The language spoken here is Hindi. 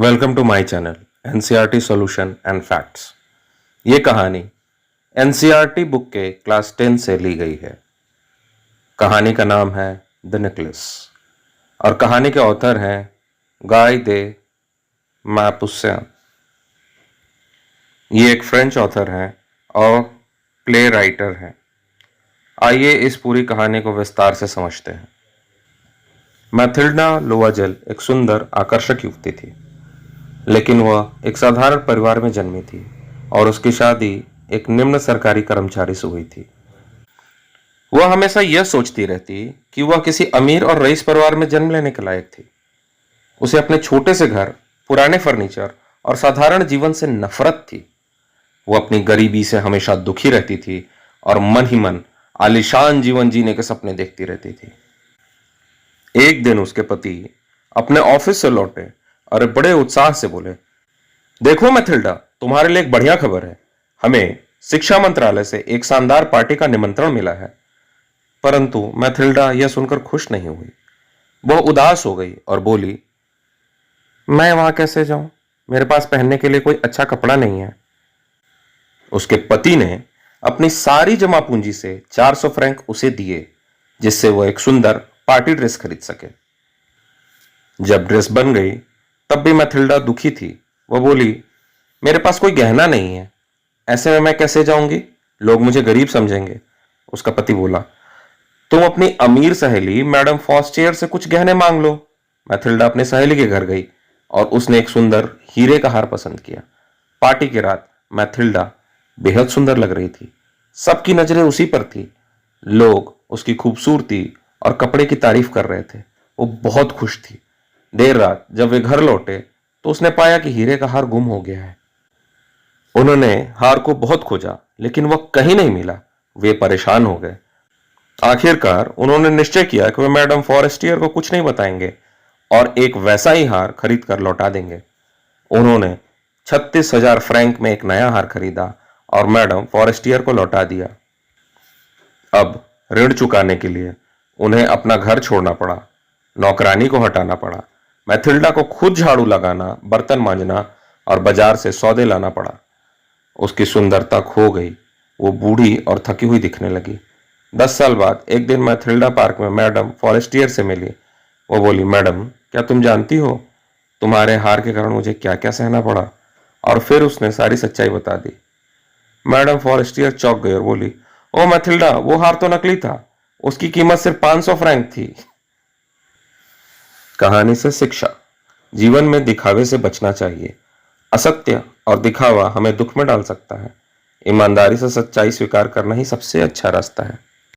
Welcome to my channel NCERT solution and facts. ये कहानी एनसीईआरटी बुक के क्लास 10 से ली गई है। कहानी का नाम है द नेकलेस और कहानी के ऑथर हैं गाय दे मैपुस्सन। ये एक फ्रेंच ऑथर हैं और प्ले राइटर हैं। आइए इस पूरी कहानी को विस्तार से समझते हैं। मैथिल्डा लोवाजेल एक सुंदर आकर्षक युवती थी, लेकिन वह एक साधारण परिवार में जन्मी थी और उसकी शादी एक निम्न सरकारी कर्मचारी से हुई थी। वह हमेशा यह सोचती रहती कि वह किसी अमीर और रईस परिवार में जन्म लेने के लायक थी। उसे अपने छोटे से घर, पुराने फर्नीचर और साधारण जीवन से नफरत थी। वह अपनी गरीबी से हमेशा दुखी रहती थी और मन ही मन आलीशान जीवन जीने के सपने देखती रहती थी। एक दिन उसके पति अपने ऑफिस से लौटे और बड़े उत्साह से बोले, देखो मैथिल्डा, तुम्हारे लिए एक बढ़िया खबर है। हमें शिक्षा मंत्रालय से एक शानदार पार्टी का निमंत्रण मिला है। परंतु मैथिल्डा यह सुनकर खुश नहीं हुई। वह उदास हो गई और बोली, मैं वहां कैसे जाऊं? मेरे पास पहनने के लिए कोई अच्छा कपड़ा नहीं है। उसके पति ने अपनी सारी जमा पूंजी से 400 फ्रैंक उसे दिए, जिससे वह एक सुंदर पार्टी ड्रेस खरीद सके। जब ड्रेस बन गई तब भी मैथिल्डा दुखी थी। वह बोली, मेरे पास कोई गहना नहीं है, ऐसे में मैं कैसे जाऊंगी? लोग मुझे गरीब समझेंगे। उसका पति बोला, तुम अपनी अमीर सहेली मैडम फॉस्टियर से कुछ गहने मांग लो। मैथिल्डा अपनी सहेली के घर गई और उसने एक सुंदर हीरे का हार पसंद किया। पार्टी की रात मैथिल्डा बेहद सुंदर लग रही थी। सबकी नजरें उसी पर थी। लोग उसकी खूबसूरती और कपड़े की तारीफ कर रहे थे। वो बहुत खुश थी। देर रात जब वे घर लौटे तो उसने पाया कि हीरे का हार गुम हो गया है। उन्होंने हार को बहुत खोजा, लेकिन वह कहीं नहीं मिला। वे परेशान हो गए। आखिरकार उन्होंने निश्चय किया कि वे मैडम फॉरेस्टियर को कुछ नहीं बताएंगे और एक वैसा ही हार खरीद कर लौटा देंगे। उन्होंने 36,000 फ्रैंक में एक नया हार खरीदा और मैडम फॉरेस्टियर को लौटा दिया। अब ऋण चुकाने के लिए उन्हें अपना घर छोड़ना पड़ा, नौकरानी को हटाना पड़ा, मैथिल्डा को खुद झाड़ू लगाना, बर्तन मांजना और बाजार से सौदे लाना पड़ा। उसकी सुंदरता खो गई। वो बूढ़ी और थकी हुई दिखने लगी। 10 साल बाद एक दिन मैथिल्डा पार्क में मैडम फॉरेस्टियर से मिली। वो बोली, मैडम, क्या तुम जानती हो तुम्हारे हार के कारण मुझे क्या क्या सहना पड़ा? और फिर उसने सारी सच्चाई बता दी। मैडम फॉरेस्टियर चौंक गई और बोली, ओ मैथिल्डा, वो हार तो नकली था। उसकी कीमत सिर्फ 500 फ्रैंक थी। कहानी से शिक्षा। जीवन में दिखावे से बचना चाहिए। असत्य और दिखावा हमें दुख में डाल सकता है। ईमानदारी से सच्चाई स्वीकार करना ही सबसे अच्छा रास्ता है।